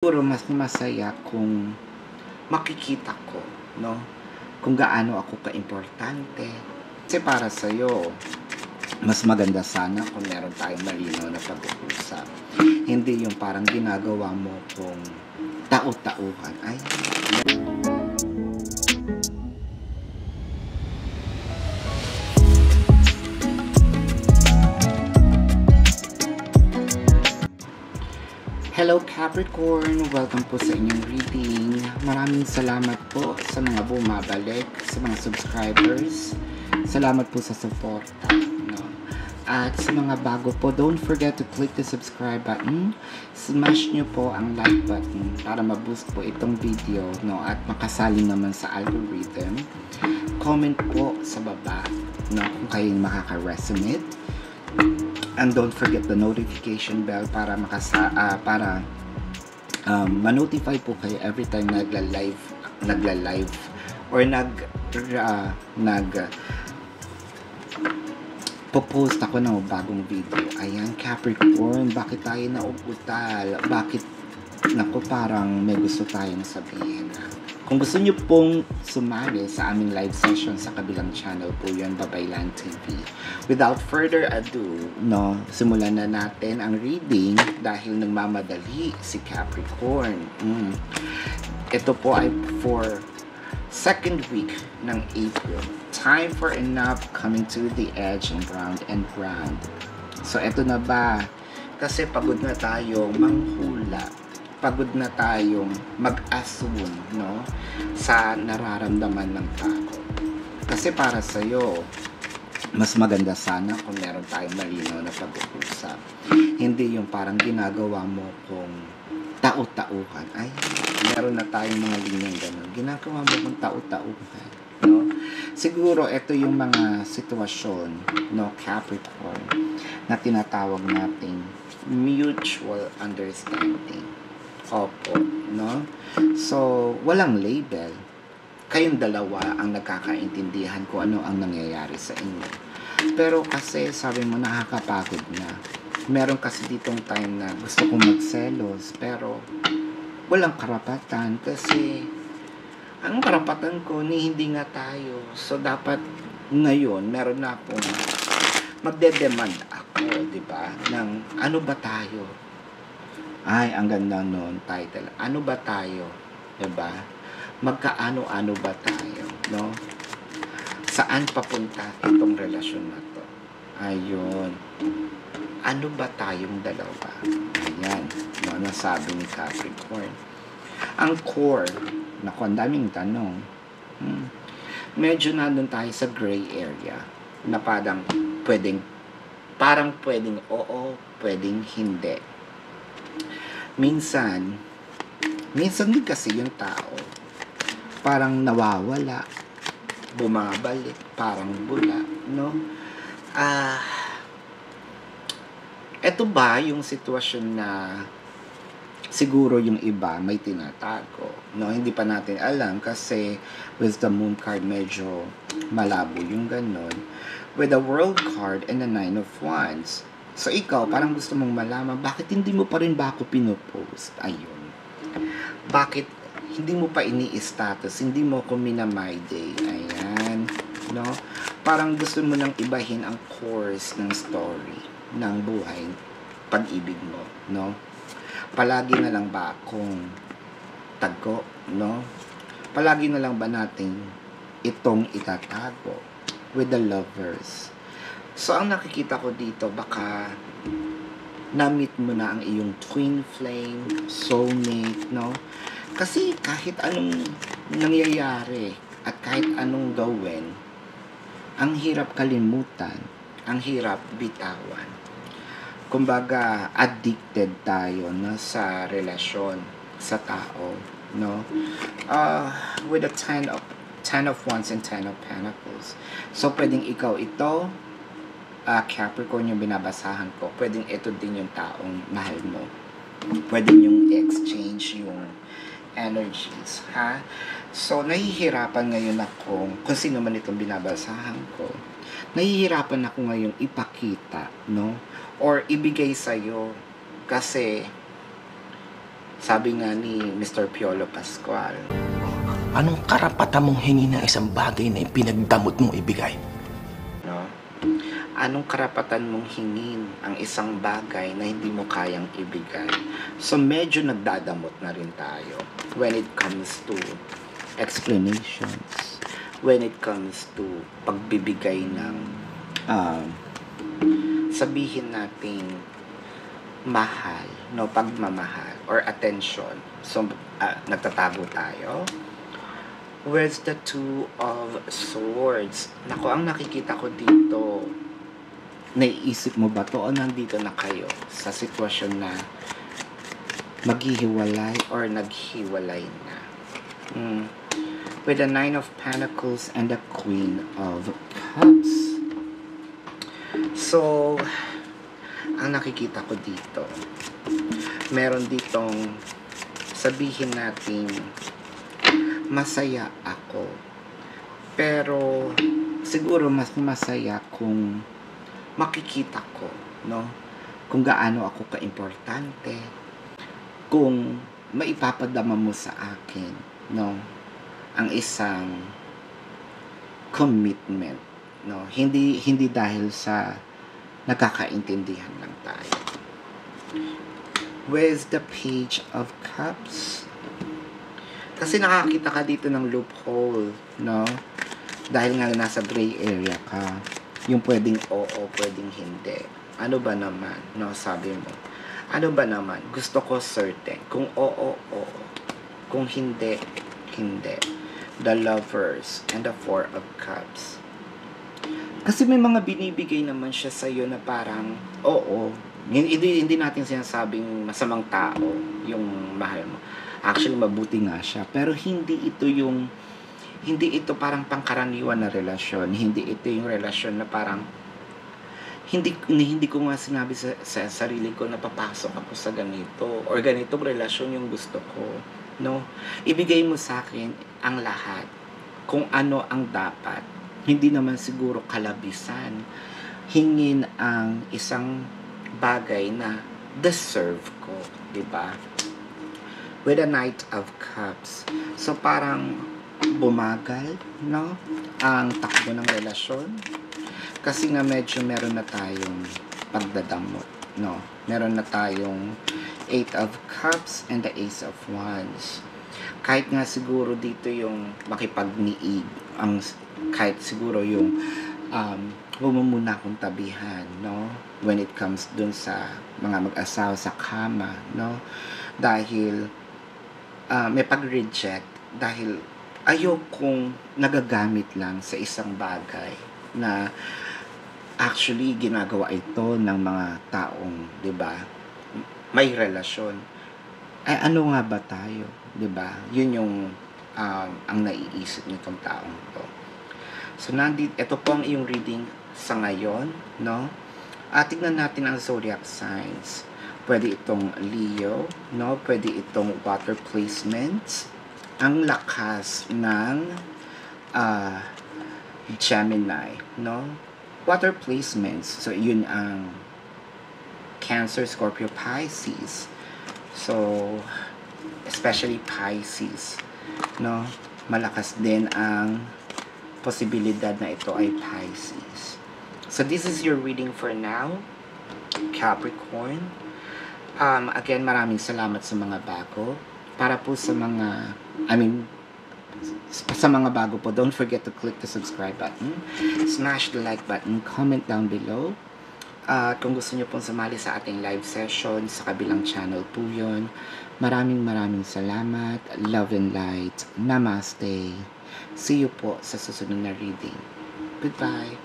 siguro mas masaya kung makikita ko, no? Kung gaano ako ka-importante. Kasi para sa'yo, mas maganda sana kung meron tayong malinaw na pag-uusap. Hindi yung parang ginagawa mo kung tao-tauhan. Ay, hello Capricorn! Welcome po sa inyong reading. Maraming salamat po sa mga bumabalik, sa mga subscribers. Salamat po sa suporta. No? At sa mga bago po, don't forget to click the subscribe button. Smash nyo po ang like button para ma-boost po itong video, no? At makasali naman sa algorithm. Comment po sa baba, no? Kung kayo makaka-resonate. And don't forget the notification bell para ma-notify po kayo every time nagla-live or post ako ng bagong video. Ayan, Capricorn, bakit tayo nauutal? Bakit, naku, parang may gusto tayong sabihin. Kung gusto nyo pong sumali sa aming live session sa kabilang channel po yun, Babaylan TV. Without further ado, no, simulan na natin ang reading dahil nagmamadali si Capricorn. Ito po ay for second week ng April. Time for enough, coming to the edge and round and round. So, ito na ba? Kasi pagod na tayo manghula. Pagod na tayong mag-assume, no, sa nararamdaman ng tao. Kasi para sa'yo, mas maganda sana kung meron tayong malinaw na pag-uusap. Hindi yung parang ginagawa mo kung tao-tauhan. Ay, meron na tayong mga linyang ganun. Ginagawa mo kung tao-tauhan, no? Siguro, ito yung mga sitwasyon, no, Capricorn, na tinatawag nating mutual understanding. Opo, no? So, walang label. Kayong dalawa ang nagkakaintindihan kung ano ang nangyayari sa inyo. Pero kasi, sabi mo, nakakapagod na. Meron kasi ditong time na gusto kong magselos, pero walang karapatan kasi anong karapatan ko ni hindi nga tayo. So, dapat ngayon, meron na akong magde-demand ako, di ba? Ng ano ba tayo? Ay, ang ganda nun, title. Ano ba tayo? Diba? Magkaano-ano ba tayo? No? Saan papunta itong relasyon na to? Ayun. Ano ba tayong dalawa? Ayan. No, nasabi ni Capricorn. Ang core, naku, ang daming tanong. Medyo nandun tayo sa gray area na parang pwedeng oo, pwedeng hindi. Minsan din kasi yung tao parang nawawala, bumabalik, parang bula, no? Eto ba yung sitwasyon na siguro yung iba may tinatago, no? Hindi pa natin alam kasi with the moon card medyo malabo yung ganon. With the world card and the 9 of wands. So, ikaw, parang gusto mong malaman, bakit hindi mo pa rin ba ako pinopost? Ayun. Bakit hindi mo pa ini-status? Hindi mo ako minamay day? Ayan. No? Parang gusto mo nang ibahin ang course ng story ng buhay, pag-ibig mo. No? Palagi na lang ba akong tago? No? Palagi na lang ba natin itong itatago with the lovers? So, ang nakikita ko dito, baka na-meet mo na ang iyong twin flame, soulmate, no? Kasi kahit anong nangyayari at kahit anong gawin, ang hirap kalimutan, ang hirap bitawan. Kumbaga, addicted tayo, no, sa relasyon, sa tao, no? With the 10 of Wands and 10 of Pentacles. So, pwedeng ikaw ito, Capricorn yung binabasahan ko, pwedeng ito din yung taong mahal mo. Pwedeng yung exchange yung energies, ha? So, nahihirapan ngayon ako, kung sino man itong binabasahan ko, nahihirapan ako ngayong ipakita, no? Or ibigay sa'yo, kasi Sabi nga ni Mr. Piolo Pascual, Anong karapatan mong hingi ng isang bagay na ipinagdamot mong ibigay? no? Anong karapatan mong hingin ang isang bagay na hindi mo kayang ibigay? So medyo nagdadamot na rin tayo when it comes to explanations, when it comes to pagbibigay ng sabihin natin mahal, no, pagmamahal or attention. So nagtatago tayo. Where's the Two of Swords? Nako, ang nakikita ko dito, naiisip mo ba to o nandito na kayo sa sitwasyon na maghihiwalay or naghiwalay na? With the Nine of Pentacles and the Queen of Cups. So, ang nakikita ko dito, meron ditong sabihin natin masaya ako, pero siguro mas masaya kung makikita ko, no, kung gaano ako kaimportante, kung maipapadama mo sa akin, no, ang isang commitment, no, hindi dahil sa nagkakaintindihan lang tayo. Where's the Page of Cups? Kasi nakakita ka dito ng loophole, no? Dahil nga nasa gray area ka. Yung pwedeng oo, pwedeng hindi. Ano ba naman, no? Sabi mo. Ano ba naman? Gusto ko certain. Kung oo, oo. Kung hindi, hindi. The Lovers and the Four of Cups. Kasi may mga binibigay naman siya sa'yo na parang, oo. Hindi natin sinasabing masamang tao yung mahal mo. Actually, mabuti nga siya. Pero hindi ito parang pangkaraniwan na relasyon. Hindi ito yung relasyon na parang hindi ko nga sinabi sa sarili ko na papasok ako sa ganito or ganitong relasyon yung gusto ko, no? Ibigay mo sa akin ang lahat, kung ano ang dapat. Hindi naman siguro kalabisan. Hingin ang isang bagay na deserve ko, di ba? With a Knight of Cups. So parang bumagal, no, ang takbo ng relasyon. Kasi nga medyo meron na tayong pagdadamot, no. Meron na tayong Eight of Cups and the Ace of Wands. Kahit nga siguro dito yung makipagniig, kahit siguro yung huwag mo muna akong tabihan, no, when it comes dun sa mga mag-asawa sa kama, no, dahil may pag-reject dahil ayokong nagagamit lang sa isang bagay na actually ginagawa ito ng mga taong, 'di ba, may relasyon. Ay ano nga ba tayo, 'di ba? Yun yung ang naiisip nitong taong to. So ito po ang iyong reading sa ngayon, no? Tingnan natin ang zodiac signs. Pwede itong Leo, no? Pwede itong water placements. Ang lakas ng Gemini, no? Water placements. So, yun ang Cancer, Scorpio, Pisces. So, especially Pisces, no? Malakas din ang posibilidad na ito ay Pisces. So, this is your reading for now, Capricorn. Again, maraming salamat sa mga bago. Para po sa mga, sa mga bago po, don't forget to click the subscribe button, smash the like button, comment down below. At kung gusto nyo pong sumali sa ating live session, sa kabilang channel po yun. Maraming salamat. Love and light. Namaste. See you po sa susunod na reading. Goodbye.